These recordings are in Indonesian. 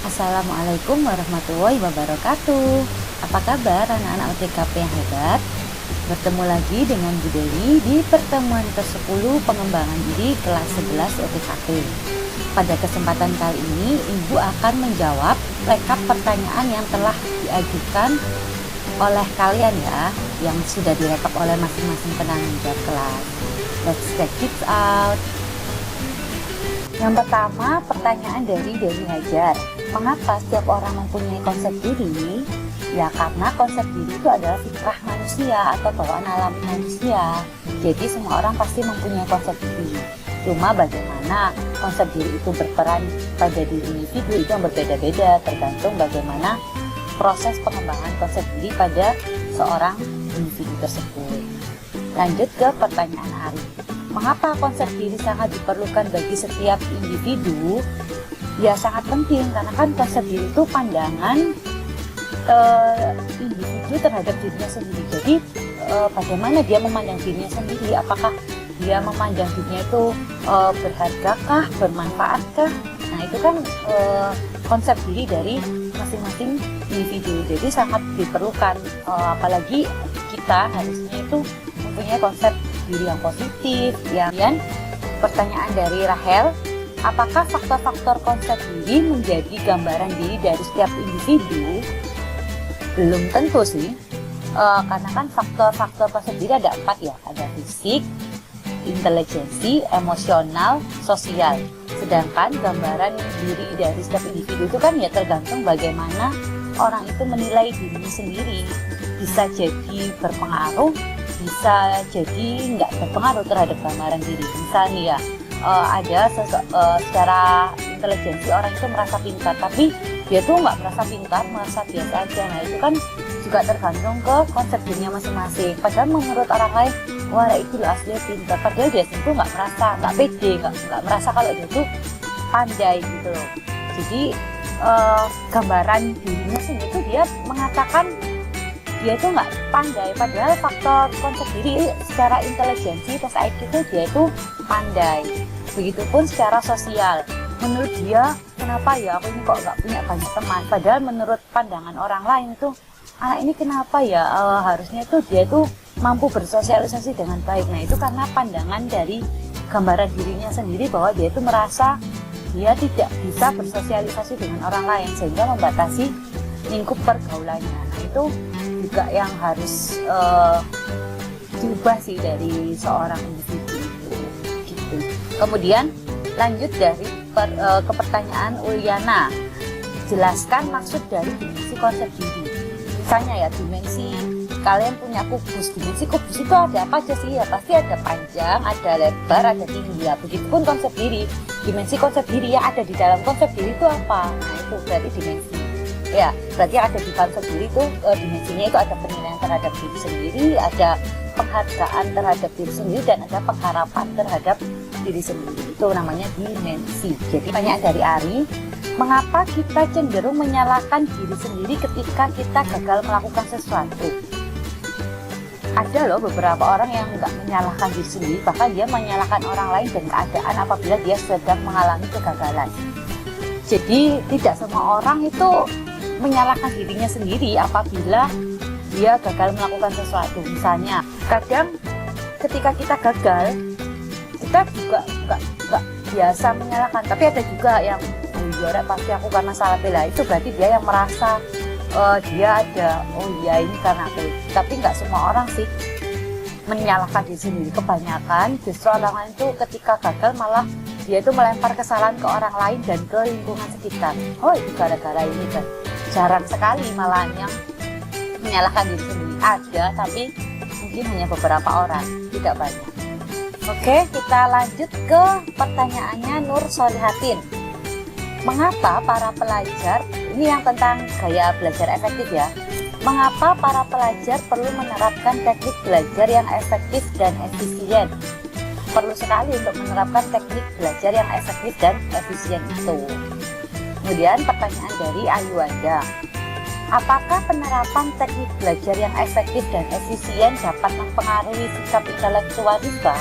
Assalamualaikum warahmatullahi wabarakatuh. Apa kabar anak-anak UTKP yang hebat? Bertemu lagi dengan Bu Dewi di pertemuan ke-10 pengembangan diri kelas 11 UTKP. Pada kesempatan kali ini, Ibu akan menjawab rekap pertanyaan yang telah diajukan oleh kalian ya, yang sudah direkap oleh masing-masing penanggung jawab kelas. Let's check it out. Yang pertama, pertanyaan dari Dewi Hajar. Mengapa setiap orang mempunyai konsep diri? Ya karena konsep diri itu adalah fitrah manusia atau bawaan alami manusia. Jadi semua orang pasti mempunyai konsep diri. Cuma bagaimana konsep diri itu berperan pada diri individu itu yang berbeda-beda, tergantung bagaimana proses pengembangan konsep diri pada seorang individu tersebut. Lanjut ke pertanyaan Ari. Mengapa konsep diri sangat diperlukan bagi setiap individu? Ya sangat penting, karena kan konsep diri itu pandangan individu terhadap dirinya sendiri. Jadi bagaimana dia memandang dirinya sendiri? Apakah dia memandang dirinya itu berhargakah, bermanfaatkah? Nah itu kan konsep diri dari masing-masing individu. Jadi sangat diperlukan, apalagi kita harusnya itu mempunyai konsep diri yang positif. Kemudian pertanyaan dari Rahel, apakah faktor-faktor konsep diri menjadi gambaran diri dari setiap individu? Belum tentu sih, karena kan faktor-faktor konsep diri ada 4 ya, ada fisik, intelijensi, emosional, sosial. Sedangkan gambaran diri dari setiap individu itu kan ya tergantung bagaimana orang itu menilai dirinya sendiri. Bisa jadi berpengaruh, bisa jadi nggak berpengaruh terhadap gambaran diri. Misalnya ya, ada secara intelijensi orang itu merasa pintar, tapi dia tuh nggak merasa pintar, merasa biasa aja. Nah itu kan juga tergantung ke konsep dirinya masing-masing. Padahal menurut orang lain, wah itu aslinya pintar, padahal dia sendiri nggak merasa, nggak pede, nggak merasa kalau dia tuh pandai gitu loh. Jadi gambaran dirinya sendiri itu dia mengatakan dia itu nggak pandai, padahal faktor konsep diri secara intelijensi tes IQ itu dia itu pandai. Begitupun secara sosial, menurut dia kenapa ya aku ini kok nggak punya banyak teman, padahal menurut pandangan orang lain itu anak ini kenapa ya harusnya itu dia itu mampu bersosialisasi dengan baik. Nah itu karena pandangan dari gambaran dirinya sendiri bahwa dia itu merasa dia tidak bisa bersosialisasi dengan orang lain sehingga membatasi lingkup pergaulannya. Nah itu juga yang harus diubah sih dari seorang individu gitu. Kemudian lanjut dari ke pertanyaan Uliana, jelaskan maksud dari dimensi konsep diri. Misalnya ya, dimensi kalian punya kubus, dimensi kubus itu ada apa aja sih? Ya pasti ada panjang, ada lebar, ada tinggi ya. Begitupun konsep diri, dimensi konsep diri yang ada di dalam konsep diri itu apa? Nah itu berarti dimensi. Ya, berarti yang ada di konsep diri itu dimensinya itu ada penilaian terhadap diri sendiri, ada penghargaan terhadap diri sendiri, dan ada pengharapan terhadap diri sendiri. Itu namanya dimensi. Jadi pertanyaan dari Ari, mengapa kita cenderung menyalahkan diri sendiri ketika kita gagal melakukan sesuatu? Ada loh beberapa orang yang nggak menyalahkan diri sendiri, bahkan dia menyalahkan orang lain dan keadaan apabila dia sedang mengalami kegagalan. Jadi tidak semua orang itu menyalahkan dirinya sendiri apabila dia gagal melakukan sesuatu. Misalnya, kadang ketika kita gagal, kita juga nggak biasa menyalahkan. Tapi ada juga yang juara pasti aku karena salah bela. Itu berarti dia yang merasa dia ada, oh iya ini karena aku. Tapi nggak semua orang sih menyalahkan diri sendiri. Kebanyakan justru orang lain itu ketika gagal malah dia itu melempar kesalahan ke orang lain dan ke lingkungan sekitar. Oh itu gara-gara ini kan. Jarang sekali malah yang menyalahkan diri sendiri. Ada, tapi mungkin hanya beberapa orang, tidak banyak. Oke, kita lanjut ke pertanyaannya Nur Solihatin. Mengapa para pelajar, ini yang tentang gaya belajar efektif ya, mengapa para pelajar perlu menerapkan teknik belajar yang efektif dan efisien? Perlu sekali untuk menerapkan teknik belajar yang efektif dan efisien itu. Kemudian pertanyaan dari Ayu Wanda, apakah penerapan teknik belajar yang efektif dan efisien dapat mempengaruhi sikap intelektual siswa?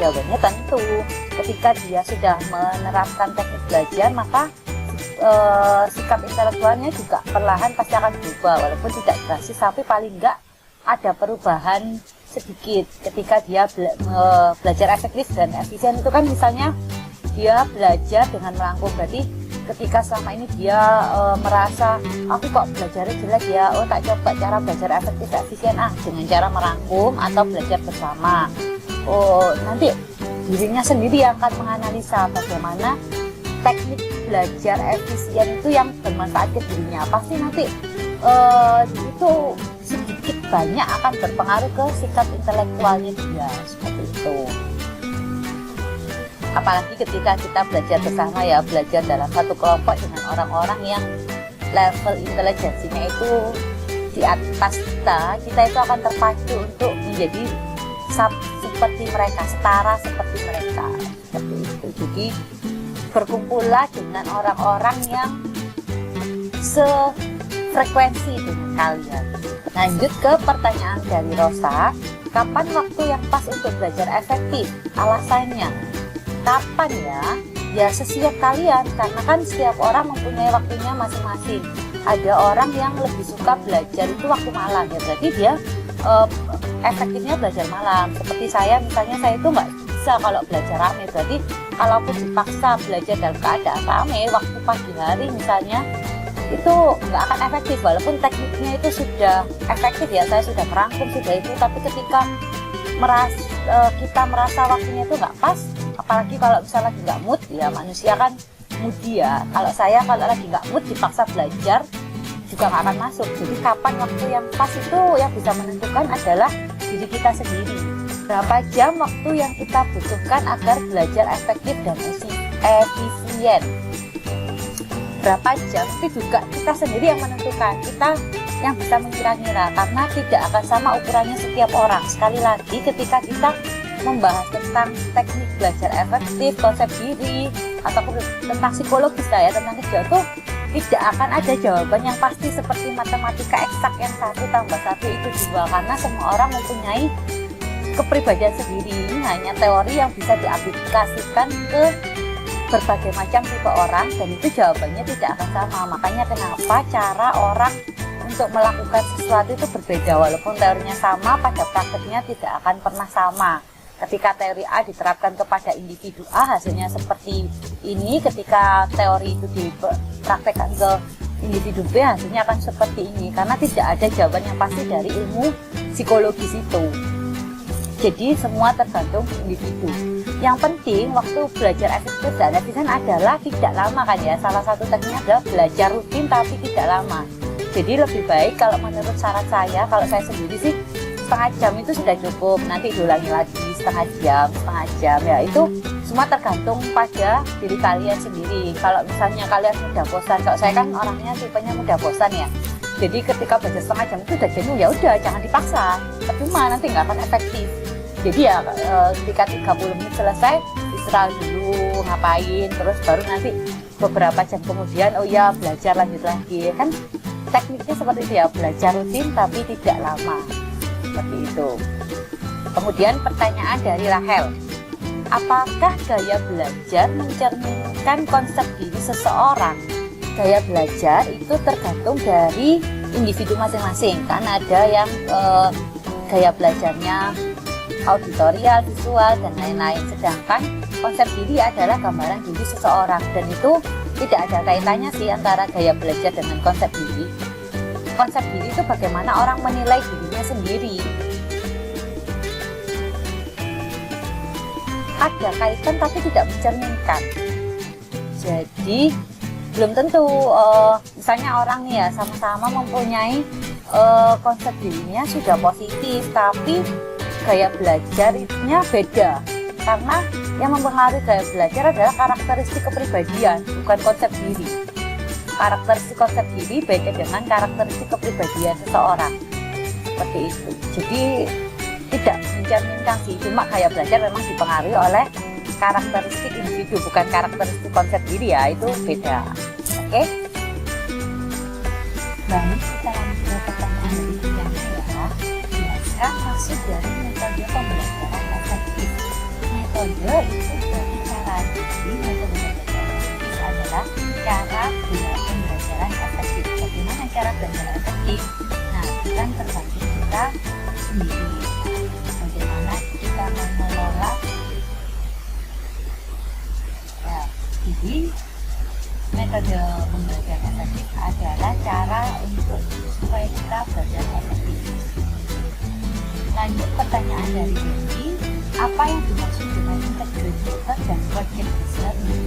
Jawabannya tentu. Ketika dia sudah menerapkan teknik belajar, maka sikap intelektualnya juga perlahan pasti akan berubah, walaupun tidak drastis, tapi paling enggak ada perubahan sedikit ketika dia belajar efektif dan efisien. Itu kan misalnya dia belajar dengan merangkum, berarti ketika selama ini dia merasa aku kok belajarnya jelek ya, oh tak coba cara belajar efektif efisien dengan cara merangkum atau belajar bersama. Oh, nanti dirinya sendiri yang akan menganalisa bagaimana teknik belajar efisien itu yang bermanfaat ke dirinya. Pasti nanti itu sedikit banyak akan berpengaruh ke sikap intelektualnya dia, seperti itu. Apalagi ketika kita belajar bersama ya, belajar dalam satu kelompok dengan orang-orang yang level intelijensinya itu di atas kita itu akan terpacu untuk menjadi seperti mereka, setara seperti mereka, seperti itu. Jadi berkumpullah dengan orang-orang yang sefrekuensi dengan kalian. Lanjut ke pertanyaan dari Rosa, kapan waktu yang pas untuk belajar efektif? Alasannya, kapan ya? Ya sesiap kalian, karena kan setiap orang mempunyai waktunya masing-masing. Ada orang yang lebih suka belajar itu waktu malam, ya berarti dia efektifnya belajar malam. Seperti saya misalnya, saya itu nggak bisa kalau belajar rame, berarti kalaupun dipaksa belajar dalam keadaan rame waktu pagi hari misalnya, itu nggak akan efektif, walaupun tekniknya itu sudah efektif ya, saya sudah merangkum sudah itu, tapi ketika kita merasa waktunya itu nggak pas, apalagi kalau misalnya lagi nggak mood, ya manusia kan moody ya. Kalau saya kalau lagi nggak mood dipaksa belajar juga nggak akan masuk. Jadi kapan waktu yang pas itu yang bisa menentukan adalah diri kita sendiri. Berapa jam waktu yang kita butuhkan agar belajar efektif dan efisien? Berapa jam itu juga kita sendiri yang menentukan, kita yang bisa mengira-ngira, karena tidak akan sama ukurannya setiap orang. Sekali lagi, ketika kita membahas tentang teknik belajar efektif, konsep diri, ataupun tentang psikologis ya, tentang kejiwaan itu tidak akan ada jawaban yang pasti seperti matematika eksak yang 1 tambah 1 itu 2, karena semua orang mempunyai kepribadian sendiri. Ini hanya teori yang bisa diaplikasikan ke berbagai macam tipe orang, dan itu jawabannya tidak akan sama. Makanya kenapa cara orang untuk melakukan sesuatu itu berbeda, walaupun teorinya sama, pada prakteknya tidak akan pernah sama. Ketika teori A diterapkan kepada individu A, hasilnya seperti ini. Ketika teori itu dipraktekkan ke individu B, hasilnya akan seperti ini, karena tidak ada jawaban yang pasti dari ilmu psikologis itu. Jadi semua tergantung individu. Yang penting waktu belajar efektif dan efisien adalah tidak lama kan ya. Salah satu tekniknya adalah belajar rutin tapi tidak lama. Jadi lebih baik kalau menurut saran saya, kalau saya sendiri sih setengah jam itu sudah cukup. Nanti diulangi lagi setengah jam ya, itu semua tergantung pada diri kalian sendiri. Kalau misalnya kalian mudah bosan, kalau saya kan orangnya tipenya mudah bosan ya. Jadi ketika belajar setengah jam itu udah jenuh, ya udah jangan dipaksa. Percuma, nanti nggak akan efektif. Jadi ya ketika 30 menit selesai, istirahat dulu, ngapain, terus baru nanti beberapa jam kemudian, oh ya belajar lanjut lagi. Kan tekniknya seperti itu ya, belajar rutin tapi tidak lama. Seperti itu. Kemudian pertanyaan dari Rahel, apakah gaya belajar mencerminkan konsep diri seseorang? Gaya belajar itu tergantung dari individu masing-masing, kan ada yang gaya belajarnya auditorial, visual, dan lain-lain. Sedangkan konsep diri adalah gambaran diri seseorang, dan itu tidak ada kaitannya sih antara gaya belajar dengan konsep diri. Konsep diri itu bagaimana orang menilai dirinya sendiri. Ada kaitan tapi tidak mencerminkan. Jadi belum tentu misalnya orang nih ya sama-sama mempunyai konsep dirinya sudah positif, tapi gaya belajarnya beda, karena yang mempengaruhi gaya belajar adalah karakteristik kepribadian, bukan konsep diri. Karakteristik konsep diri beda dengan karakteristik kepribadian seseorang, seperti itu. Jadi tidak mencerminkan sih, cuma gaya belajar memang dipengaruhi oleh karakteristik individu, bukan karakteristik konsep diri ya, itu beda. Oke? Baik, kita lanjut ke pertanyaan berikutnya ya. Biasa maksud dari metode pembelajaran efektif. Metode itu berbicara, jadi metode belajar efektif adalah cara pembelajaran efektif. Bagaimana cara belajar efektif? Nah, itu kan tergantung kita sendiri. Bagaimana kita mengelola. Ya, jadi metode pembelajaran efektif adalah cara untuk supaya kita belajar efektif. Lanjut pertanyaan dari Dendi, apa yang dimaksud dengan integrated method dan project based learning?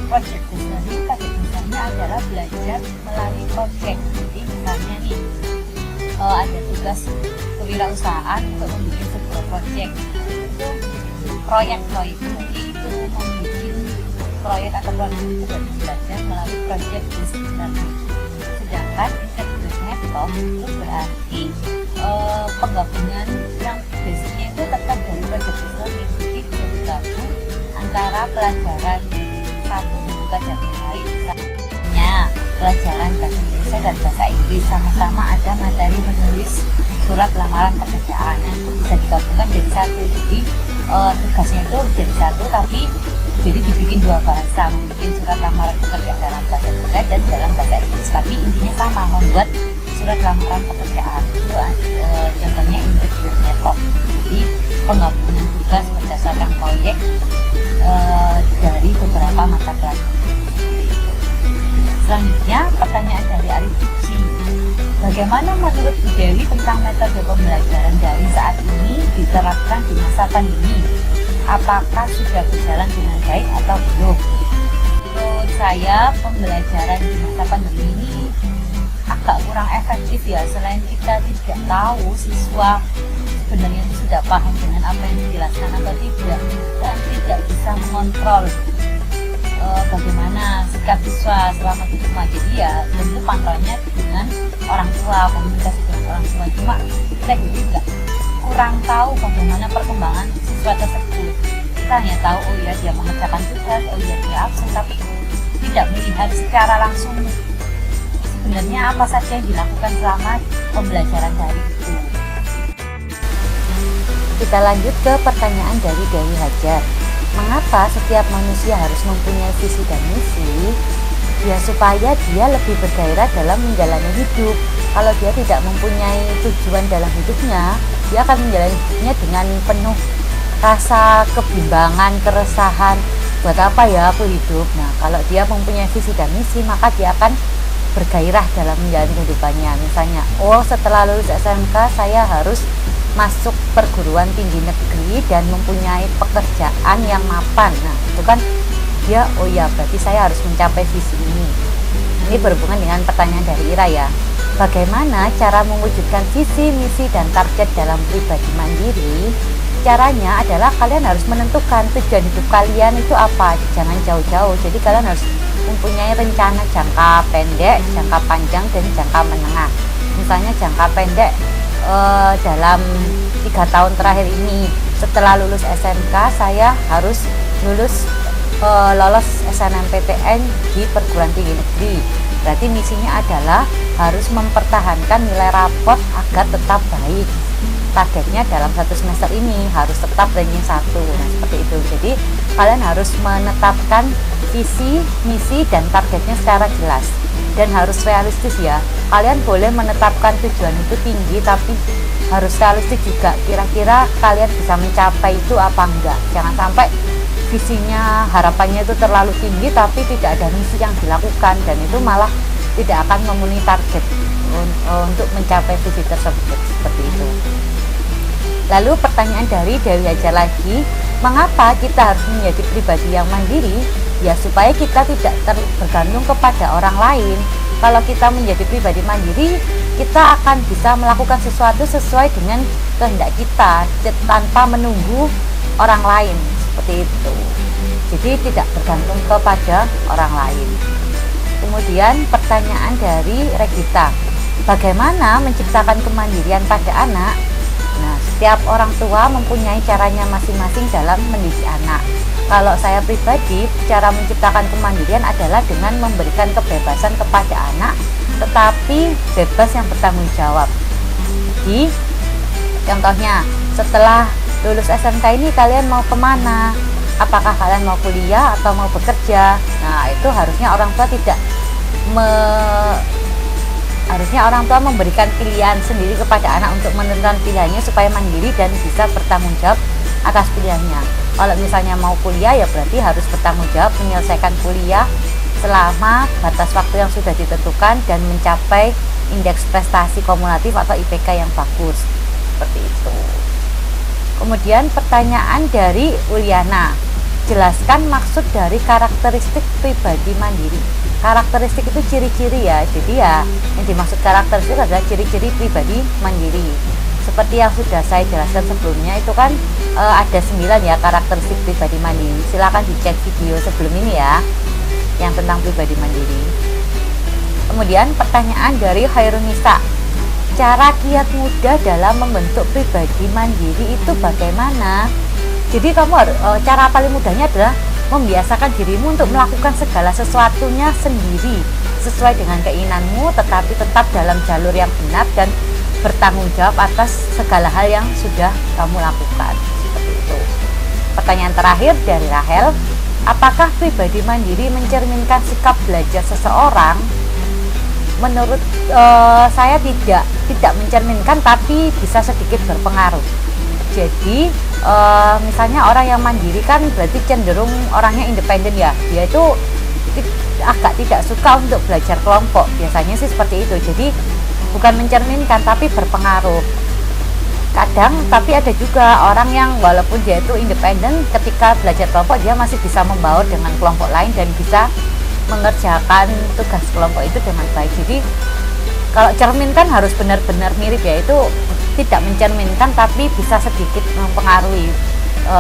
Project based learning pada dasarnya adalah belajar melalui project. Jadi misalnya nih, ada tugas kewirausahaan untuk membuat sebuah project, itu proyek. Jadi itu membuat proyek atau project itu belajar melalui project based learning. Sedangkan integrated method itu berarti penggabungan yang basicnya itu tetap dari project based learning. Jadi bergabung antara pelajaran satu pelajaran lain, misalnya pelajaran bahasa Indonesia dan bahasa Inggris, sama-sama ada materi menulis surat lamaran pekerjaan. Nah, itu bisa digabungkan jadi satu. Jadi tugasnya itu jadi satu, tapi jadi dibikin dua bahasa, membuat surat lamaran pekerjaan dalam bahasa Indonesia dan dalam bahasa Inggris, tapi intinya sama, membuat surat lamaran pekerjaan. Itu contohnya integrated method. Jadi penggabungan tugas berdasarkan proyek dari beberapa mata pelajaran. Selanjutnya pertanyaan dari Arif Puji, bagaimana menurut Bu Dewi tentang metode pembelajaran daring saat ini diterapkan di masa pandemi? Apakah sudah berjalan dengan baik atau belum? Menurut saya pembelajaran di masa pandemi ini agak kurang efektif ya. Selain kita tidak tahu siswa sebenarnya sudah paham dengan apa yang dijelaskan atau tidak, dan tidak bisa mengontrol bagaimana sikap siswa selama di rumah. Jadi ya tentu pantauannya dengan orang tua, komunikasi dengan orang tua. Cuma kita juga kurang tahu bagaimana perkembangan siswa tersebut. Kita hanya tahu oh ya dia mengerjakan tugas, oh ya dia absen, tapi tidak melihat secara langsung sebenarnya apa saja yang dilakukan selama pembelajaran daring itu. Kita lanjut ke pertanyaan dari Dewi Hajar. Mengapa setiap manusia harus mempunyai visi dan misi? Ya supaya dia lebih bergairah dalam menjalani hidup. Kalau dia tidak mempunyai tujuan dalam hidupnya, dia akan menjalani hidupnya dengan penuh rasa kebimbangan, keresahan. Buat apa ya aku hidup? Nah, kalau dia mempunyai visi dan misi, maka dia akan bergairah dalam menjalani kehidupannya. Misalnya, oh setelah lulus SMK saya harus masuk perguruan tinggi negeri dan mempunyai pekerjaan yang mapan. Nah, itu kan dia, oh ya berarti saya harus mencapai visi ini. Ini berhubungan dengan pertanyaan dari Ira ya. Bagaimana cara mewujudkan visi, misi, dan target dalam pribadi mandiri? Caranya adalah kalian harus menentukan tujuan hidup kalian itu apa. Jangan jauh-jauh. Jadi kalian harus mempunyai rencana jangka pendek, jangka panjang, dan jangka menengah. Misalnya jangka pendek, dalam 3 tahun terakhir ini setelah lulus SMK saya harus lolos SNMPTN di perguruan tinggi negeri. Berarti misinya adalah harus mempertahankan nilai rapot agar tetap baik. Targetnya dalam 1 semester ini harus tetap ranking 1. Nah, seperti itu. Jadi kalian harus menetapkan visi, misi, dan targetnya secara jelas dan harus realistis ya. Kalian boleh menetapkan tujuan itu tinggi, tapi harus realistis juga. Kira-kira kalian bisa mencapai itu apa enggak. Jangan sampai visinya, harapannya itu terlalu tinggi tapi tidak ada misi yang dilakukan, dan itu malah tidak akan memenuhi target untuk mencapai visi tersebut. Seperti itu. Lalu pertanyaan dari Dewi Hajar lagi, mengapa kita harus menjadi pribadi yang mandiri? Ya supaya kita tidak bergantung kepada orang lain. Kalau kita menjadi pribadi mandiri, kita akan bisa melakukan sesuatu sesuai dengan kehendak kita tanpa menunggu orang lain. Seperti itu. Jadi tidak bergantung kepada orang lain. Kemudian pertanyaan dari Regita, bagaimana menciptakan kemandirian pada anak? Nah, setiap orang tua mempunyai caranya masing-masing dalam mendidik anak. Kalau saya pribadi, cara menciptakan kemandirian adalah dengan memberikan kebebasan kepada anak, tetapi bebas yang bertanggung jawab. Jadi, contohnya, setelah lulus SMK ini kalian mau kemana? apakah kalian mau kuliah atau mau bekerja. Nah, itu harusnya orang tua harusnya orang tua memberikan pilihan sendiri kepada anak untuk menentukan pilihannya supaya mandiri dan bisa bertanggung jawab atas pilihannya. Kalau misalnya mau kuliah ya berarti harus bertanggung jawab menyelesaikan kuliah selama batas waktu yang sudah ditentukan dan mencapai indeks prestasi kumulatif atau IPK yang bagus. Seperti itu. Kemudian pertanyaan dari Uliana, jelaskan maksud dari karakteristik pribadi mandiri. Karakteristik itu ciri-ciri ya, jadi ya yang dimaksud karakteristik adalah ciri-ciri pribadi mandiri. Seperti yang sudah saya jelaskan sebelumnya itu kan ada 9 ya karakteristik pribadi mandiri. Silakan dicek video sebelum ini ya, yang tentang pribadi mandiri. Kemudian pertanyaan dari Hairunisa, cara kiat mudah dalam membentuk pribadi mandiri itu bagaimana? Jadi kamu cara paling mudahnya adalah membiasakan dirimu untuk melakukan segala sesuatunya sendiri sesuai dengan keinginanmu, tetapi tetap dalam jalur yang benar dan bertanggung jawab atas segala hal yang sudah kamu lakukan. Seperti itu. Pertanyaan terakhir dari Rahel, apakah pribadi mandiri mencerminkan sikap belajar seseorang? Menurut saya tidak mencerminkan, tapi bisa sedikit berpengaruh. Jadi misalnya orang yang mandiri kan berarti cenderung orangnya independen ya, dia itu agak tidak suka untuk belajar kelompok, biasanya sih seperti itu. Jadi bukan mencerminkan tapi berpengaruh. Kadang tapi ada juga orang yang walaupun dia itu independen, ketika belajar kelompok dia masih bisa membaur dengan kelompok lain dan bisa mengerjakan tugas kelompok itu dengan baik. Jadi kalau cermin kan harus benar-benar mirip ya, itu tidak mencerminkan tapi bisa sedikit mempengaruhi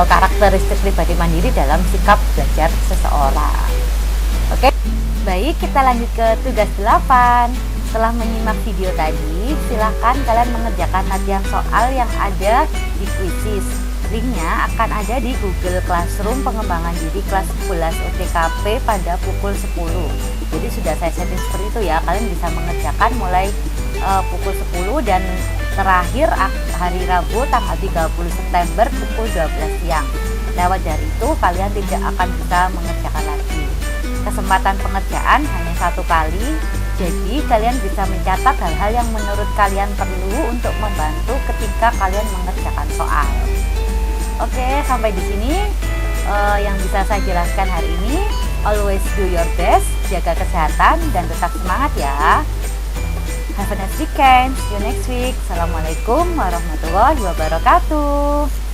karakteristik pribadi mandiri dalam sikap belajar seseorang. Oke, baik, kita lanjut ke tugas 8. Setelah menyimak video tadi, silahkan kalian mengerjakan latihan soal yang ada di Quizizz. Linknya akan ada di Google Classroom pengembangan diri kelas 11 UTKP pada pukul 10. Jadi sudah saya setting seperti itu ya, kalian bisa mengerjakan mulai pukul 10 dan terakhir hari Rabu tanggal 30 September pukul 12 siang. Lewat dari itu kalian tidak akan bisa mengerjakan lagi. Kesempatan pengerjaan hanya 1 kali, jadi kalian bisa mencatat hal-hal yang menurut kalian perlu untuk membantu ketika kalian mengerjakan soal. Oke, sampai di sini yang bisa saya jelaskan hari ini. Always do your best, jaga kesehatan dan tetap semangat ya. Have a nice weekend. See you next week. Assalamualaikum warahmatullahi wabarakatuh.